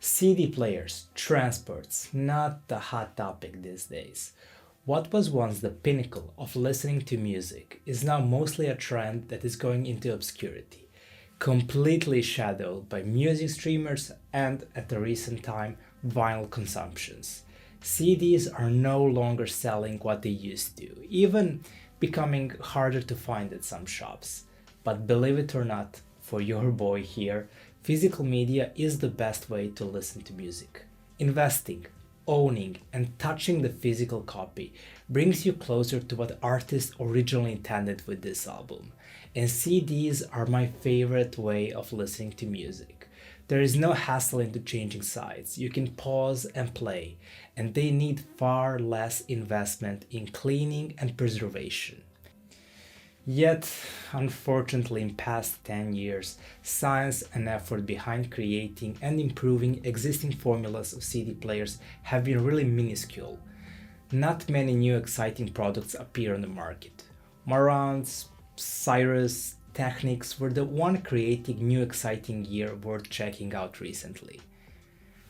CD players, transports, not the hot topic these days. What was once the pinnacle of listening to music is now mostly a trend that is going into obscurity, completely shadowed by music streamers and, at the recent time, vinyl consumptions. CDs are no longer selling what they used to, even becoming harder to find at some shops. But believe it or not, for your boy here, physical media is the best way to listen to music. Investing, owning, and touching the physical copy brings you closer to what artists originally intended with this album. And CDs are my favorite way of listening to music. There is no hassle into changing sides. You can pause and play, and they need far less investment in cleaning and preservation. Yet, unfortunately, in past 10 years, science and effort behind creating and improving existing formulas of CD players have been really minuscule. Not many new exciting products appear on the market. Marantz, Cyrus, Technics were the one creating new exciting gear worth checking out recently.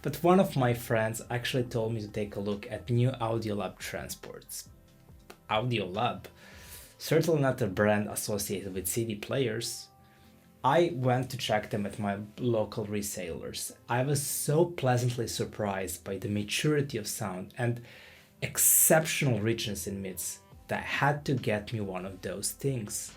But one of my friends actually told me to take a look at new Audiolab transports. Audiolab? Certainly not a brand associated with CD players. I went to check them at my local resellers. I was so pleasantly surprised by the maturity of sound and exceptional richness in mids that I had to get me one of those things.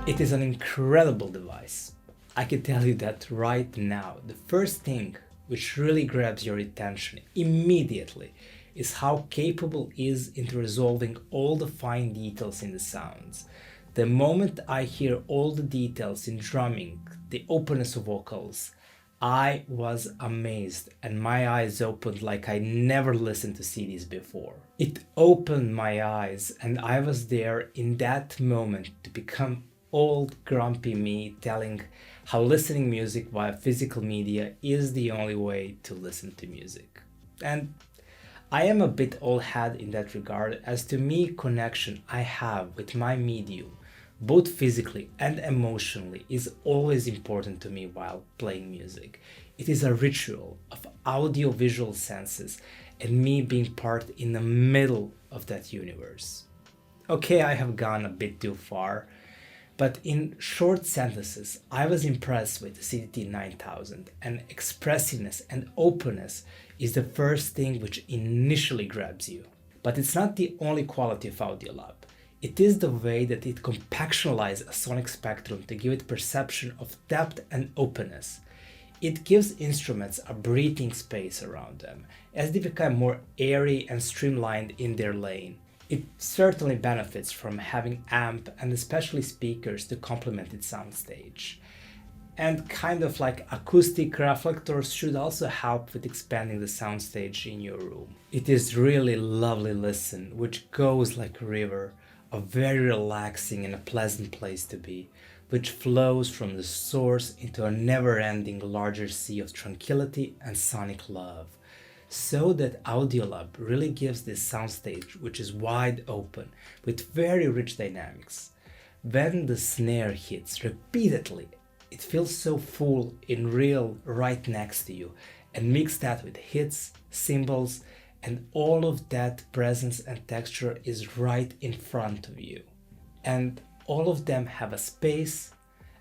It is an incredible device. I can tell you that right now. The first thing which really grabs your attention immediately is how capable it is in resolving all the fine details in the sounds. The moment I hear all the details in drumming, the openness of vocals, I was amazed and my eyes opened like I never listened to CDs before. It opened my eyes and I was there in that moment to become old grumpy me telling how listening music via physical media is the only way to listen to music. And I am a bit old hat in that regard, as to me connection I have with my medium, both physically and emotionally, is always important to me while playing music. It is a ritual of audio-visual senses and me being part in the middle of that universe. Okay, I have gone a bit too far, but in short sentences, I was impressed with the CDt 9000, and expressiveness and openness is the first thing which initially grabs you. But it's not the only quality of Audiolab. It is the way that it compactionalizes a sonic spectrum to give it perception of depth and openness. It gives instruments a breathing space around them, as they become more airy and streamlined in their lane. It certainly benefits from having amp and especially speakers to complement its soundstage. And kind of like acoustic reflectors should also help with expanding the soundstage in your room. It is really lovely listen, which goes like a river, a very relaxing and a pleasant place to be, which flows from the source into a never-ending larger sea of tranquility and sonic love. So that Audiolab really gives this soundstage which is wide open with very rich dynamics. When the snare hits repeatedly, it feels so full in real right next to you, and mix that with hits, cymbals, and all of that presence and texture is right in front of you. And all of them have a space,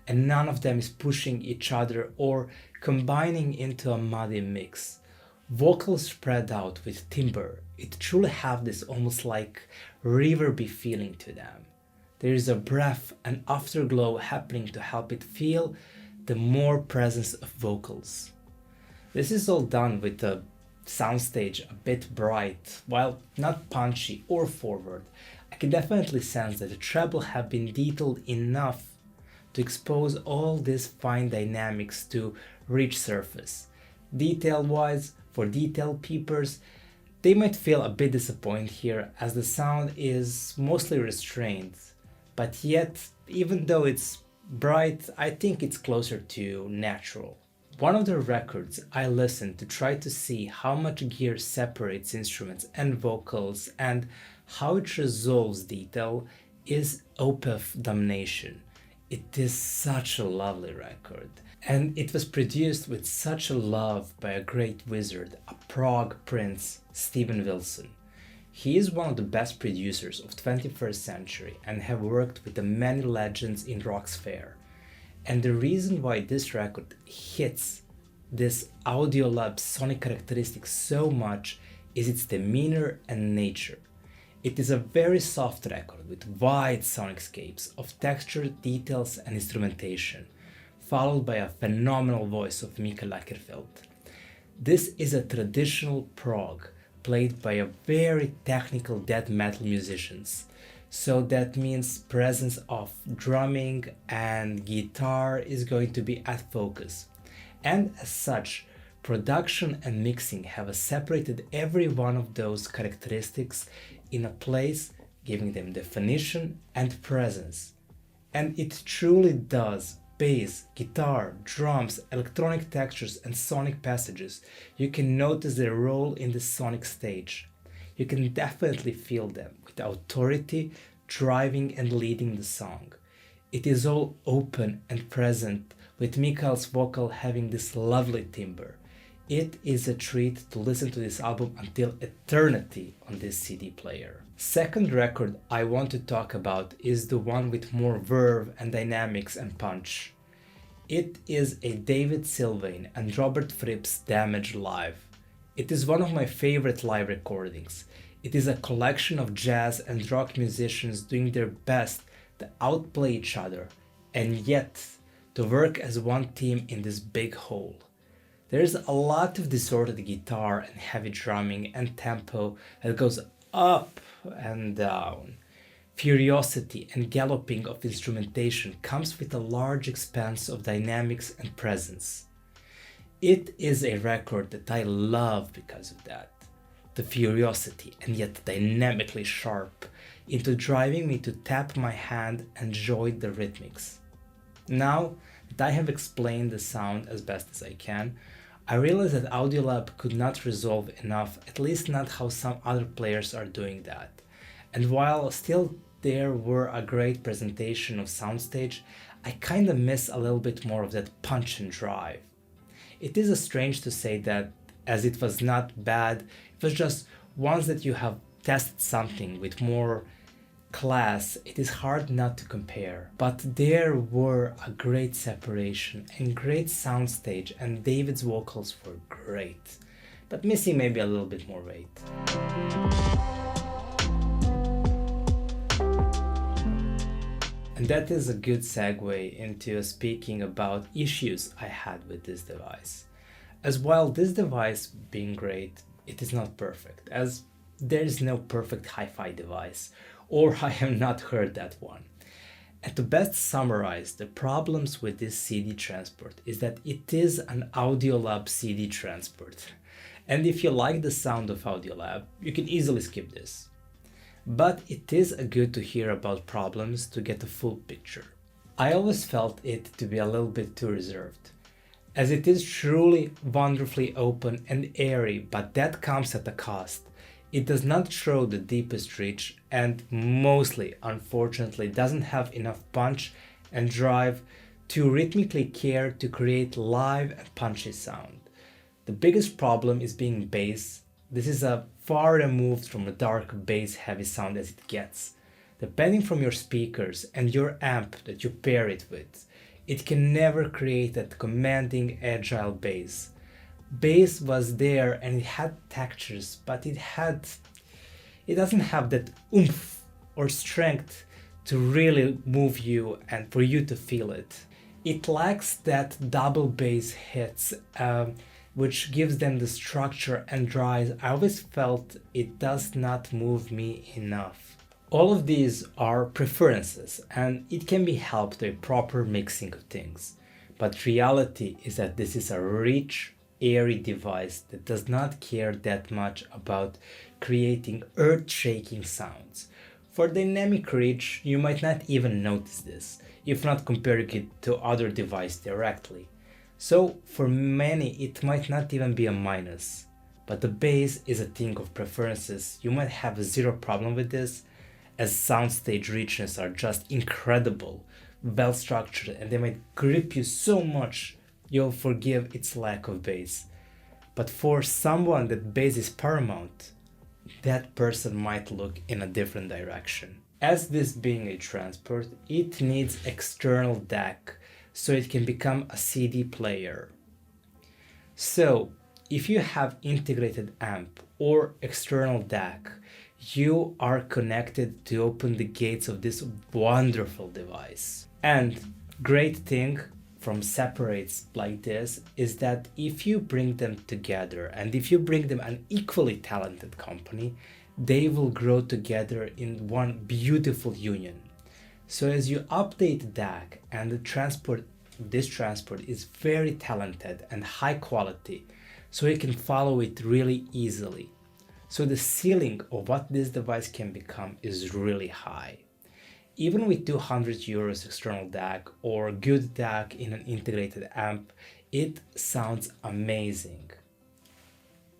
and none of them is pushing each other or combining into a muddy mix. Vocals spread out with timbre, it truly have this almost like reverby feeling to them. There is a breath and afterglow happening to help it feel the more presence of vocals. This is all done with the soundstage a bit bright, while not punchy or forward. I can definitely sense that the treble have been detailed enough to expose all these fine dynamics to reach surface. Detail-wise, for detail peepers, they might feel a bit disappointed here as the sound is mostly restrained, but yet, even though it's bright, I think it's closer to natural. One of the records I listened to try to see how much gear separates instruments and vocals and how it resolves detail is OPEF Damnation. It is such a lovely record, and it was produced with such a love by a great wizard, a prog prince, Steven Wilson. He is one of the best producers of 21st century and have worked with the many legends in rock sphere. And the reason why this record hits this Audiolab sonic characteristics so much is its demeanor and nature. It is a very soft record with wide soundscapes of texture, details and instrumentation, followed by a phenomenal voice of Mika Leckerfeld. This is a traditional prog played by a very technical death metal musicians, so that means presence of drumming and guitar is going to be at focus. And as such, production and mixing have separated every one of those characteristics in a place, giving them definition and presence. And it truly does. Bass, guitar, drums, electronic textures and sonic passages. You can notice their role in the sonic stage. You can definitely feel them with authority driving and leading the song. It is all open and present, with Mikael's vocal having this lovely timbre. It is a treat to listen to this album until eternity on this CD player. Second record I want to talk about is the one with more verve and dynamics and punch. It is a David Sylvain and Robert Fripp's Damage Live. It is one of my favorite live recordings. It is a collection of jazz and rock musicians doing their best to outplay each other and yet to work as one team in this big whole. There's a lot of distorted guitar and heavy drumming and tempo that goes up and down. Furiosity and galloping of instrumentation comes with a large expanse of dynamics and presence. It is a record that I love because of that. The furiosity and yet dynamically sharp, into driving me to tap my hand and enjoy the rhythmics. Now that I have explained the sound as best as I can, I realized that Audiolab could not resolve enough, at least not how some other players are doing that. And while still there were a great presentation of soundstage, I kinda miss a little bit more of that punch and drive. It is strange to say that, as it was not bad, it was just once that you have tested something with more class, it is hard not to compare. But there were a great separation and great soundstage, and David's vocals were great, but missing maybe a little bit more weight. And that is a good segue into speaking about issues I had with this device. As while this device being great, it is not perfect, as there is no perfect hi-fi device, or I have not heard that one. And to best summarize the problems with this CD transport is that it is an Audiolab CD transport. And if you like the sound of Audiolab, you can easily skip this. But it is good to hear about problems to get a full picture. I always felt it to be a little bit too reserved, as it is truly wonderfully open and airy, but that comes at a cost. It does not show the deepest reach and mostly, unfortunately, doesn't have enough punch and drive to rhythmically care to create live and punchy sound. The biggest problem is being bass. This is a far removed from a dark bass heavy sound as it gets. Depending from your speakers and your amp that you pair it with, it can never create that commanding agile bass. Bass was there and it had textures, but it doesn't have that oomph or strength to really move you and for you to feel it. It lacks that double bass hits, which gives them the structure and drive. I always felt it does not move me enough. All of these are preferences and it can be helped by proper mixing of things. But reality is that this is a rich, airy device that does not care that much about creating earth-shaking sounds. For dynamic reach, you might not even notice this, if not comparing it to other devices directly. So for many it might not even be a minus. But the bass is a thing of preferences. You might have zero problem with this, as soundstage richness are just incredible well structured, and they might grip you so much you'll forgive its lack of bass. But for someone that bass is paramount, that person might look in a different direction. As this being a transport, it needs external DAC so it can become a CD player. So if you have integrated amp or external DAC, you are connected to open the gates of this wonderful device. And great thing from separates like this is that if you bring them together and if you bring them an equally talented company, they will grow together in one beautiful union. So as you update DAC and this transport is very talented and high quality, so you can follow it really easily. So the ceiling of what this device can become is really high. Even with 200 euros external DAC or good DAC in an integrated amp, it sounds amazing.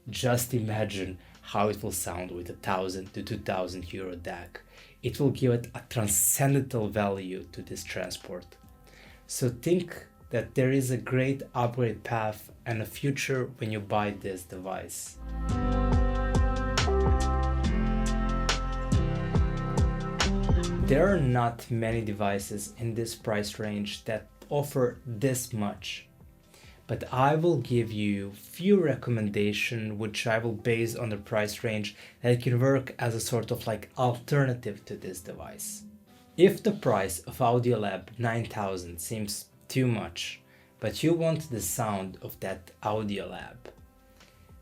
Just imagine how it will sound with 1,000 to 2,000 euro DAC. It will give it a transcendental value to this transport. So think that there is a great upgrade path and a future when you buy this device. There are not many devices in this price range that offer this much. But I will give you few recommendations which I will base on the price range that can work as a sort of like alternative to this device. If the price of Audiolab 9000 seems too much, but you want the sound of that Audiolab,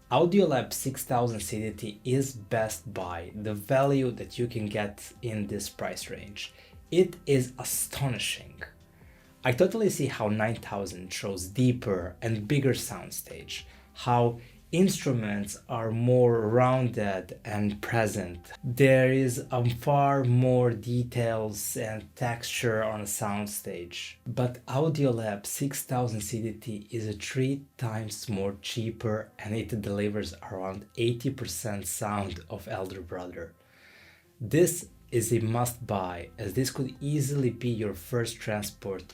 Audiolab 6000 CDt is best by the value that you can get in this price range. It is astonishing. I totally see how 9000 shows deeper and bigger soundstage, how instruments are more rounded and present. There is far more details and texture on a soundstage. But Audiolab 6000 CDt is 3 times more cheaper and it delivers around 80% sound of elder brother. This is a must buy, as this could easily be your first transport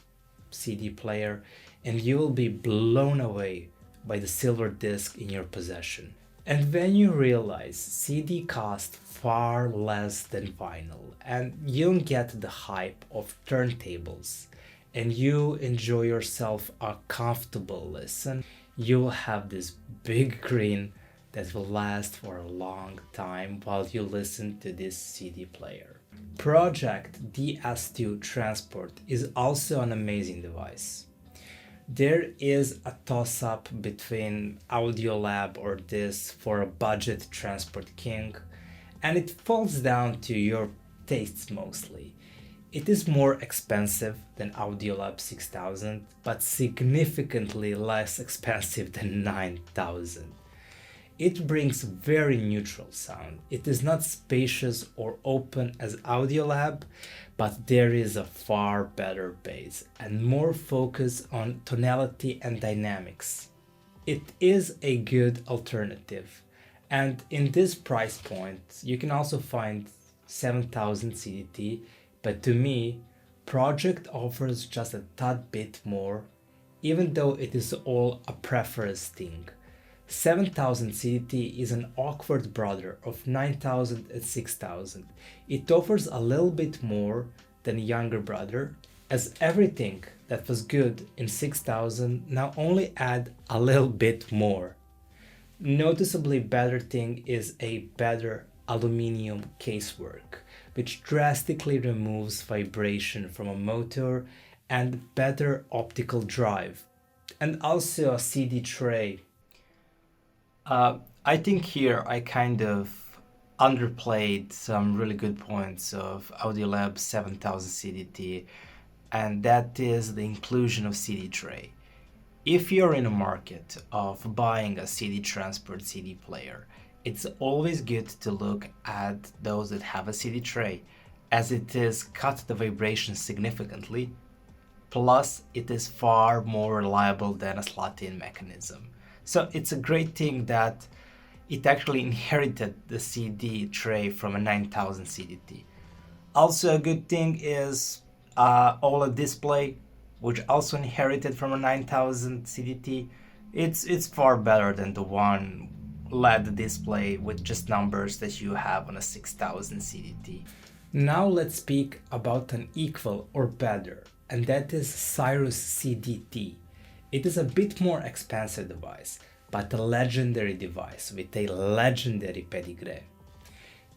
CD player and you will be blown away by the silver disc in your possession. And when you realize CD cost far less than vinyl and you don't get the hype of turntables and you enjoy yourself a comfortable listen, you will have this big grin that will last for a long time while you listen to this CD player. Pro-Ject DS2 Transport is also an amazing device. There is a toss-up between Audiolab or this for a budget transport king, and it falls down to your tastes mostly. It is more expensive than Audiolab 6000, but significantly less expensive than 9000. It brings very neutral sound. It is not spacious or open as Audiolab, but there is a far better bass and more focus on tonality and dynamics. It is a good alternative, and in this price point you can also find 7000 CDt, but to me Pro-Ject offers just a tad bit more, even though it is all a preference thing. 7000 CDt is an awkward brother of 9000 and 6000. It offers a little bit more than younger brother, as everything that was good in 6000 now only add a little bit more. Noticeably better thing is a better aluminium casework, which drastically removes vibration from a motor, and better optical drive, and also a CD tray. I think here I kind of underplayed some really good points of Audiolab 7000 CDT, and that is the inclusion of CD tray. If you're in a market of buying a CD transport CD player, it's always good to look at those that have a CD tray, as it is cut the vibration significantly, plus it is far more reliable than a slot-in mechanism. So it's a great thing that it actually inherited the CD tray from a 9000 CDT. Also a good thing is OLED display, which also inherited from a 9000 CDT. It's far better than the one LED display with just numbers that you have on a 6000 CDT. Now let's speak about an equal or better, and that is Cyrus CDt. It is a bit more expensive device, but a legendary device with a legendary pedigree.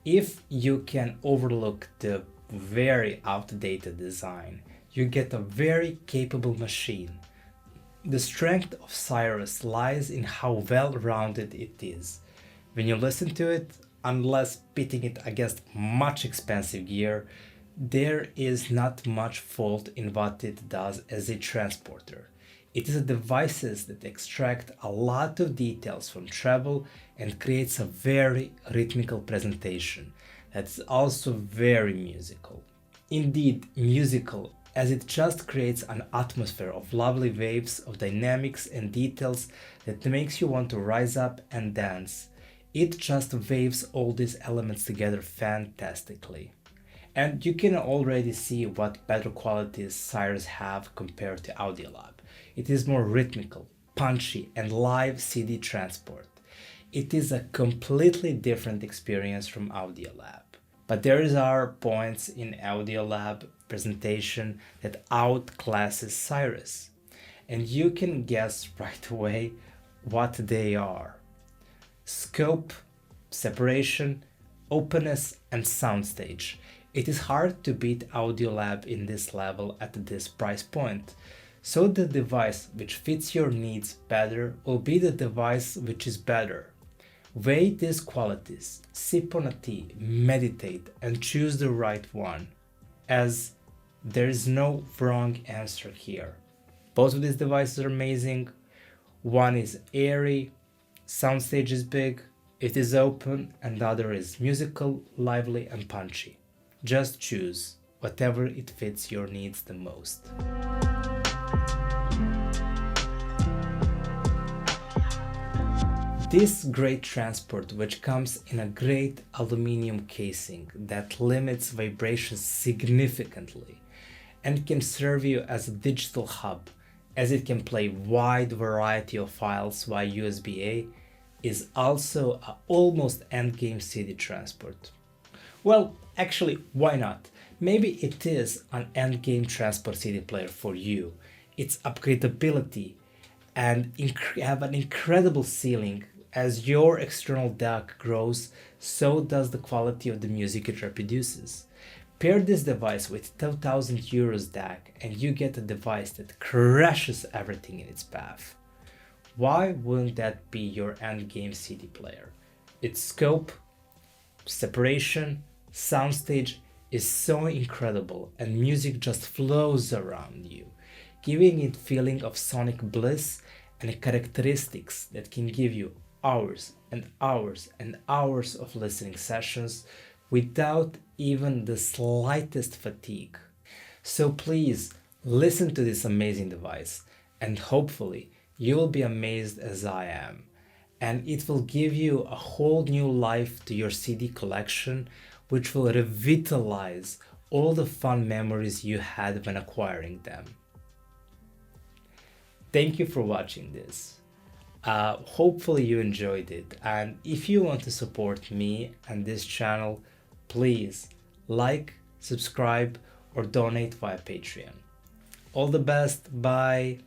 If you can overlook the very outdated design, you get a very capable machine. The strength of Cyrus lies in how well-rounded it is. When you listen to it, unless pitting it against much expensive gear, there is not much fault in what it does as a transporter. It is a device that extracts a lot of details from travel and creates a very rhythmical presentation that's also very musical. Indeed, musical, as it just creates an atmosphere of lovely waves of dynamics and details that makes you want to rise up and dance. It just waves all these elements together fantastically. And you can already see what better qualities Cyrus have compared to Audiolab. It is more rhythmical, punchy, and live CD transport. It is a completely different experience from Audiolab. But there are points in Audiolab presentation that outclasses Cyrus. And you can guess right away what they are. Scope, separation, openness, and soundstage. It is hard to beat Audiolab in this level at this price point. So the device which fits your needs better will be the device which is better. Weigh these qualities, sip on a tea, meditate, and choose the right one, as there is no wrong answer here. Both of these devices are amazing. One is airy, soundstage is big, it is open, and the other is musical, lively, and punchy. Just choose whatever it fits your needs the most. This great transport, which comes in a great aluminum casing that limits vibrations significantly and can serve you as a digital hub, as it can play wide variety of files via USB-A, is also an almost endgame CD transport. Well, actually, why not? Maybe it is an endgame transport CD player for you. Its upgradability and have an incredible ceiling. As your external DAC grows, so does the quality of the music it reproduces. Pair this device with 2000 euros DAC and you get a device that crushes everything in its path. Why wouldn't that be your endgame CD player? Its scope, separation, soundstage is so incredible and music just flows around you, giving it feeling of sonic bliss and characteristics that can give you hours and hours and hours of listening sessions without even the slightest fatigue. So please listen to this amazing device and hopefully you will be amazed as I am, and it will give you a whole new life to your CD collection, which will revitalize all the fun memories you had when acquiring them. Thank you for watching this. Hopefully you enjoyed it, and if you want to support me and this channel, please like, subscribe, or donate via Patreon. All the best, bye!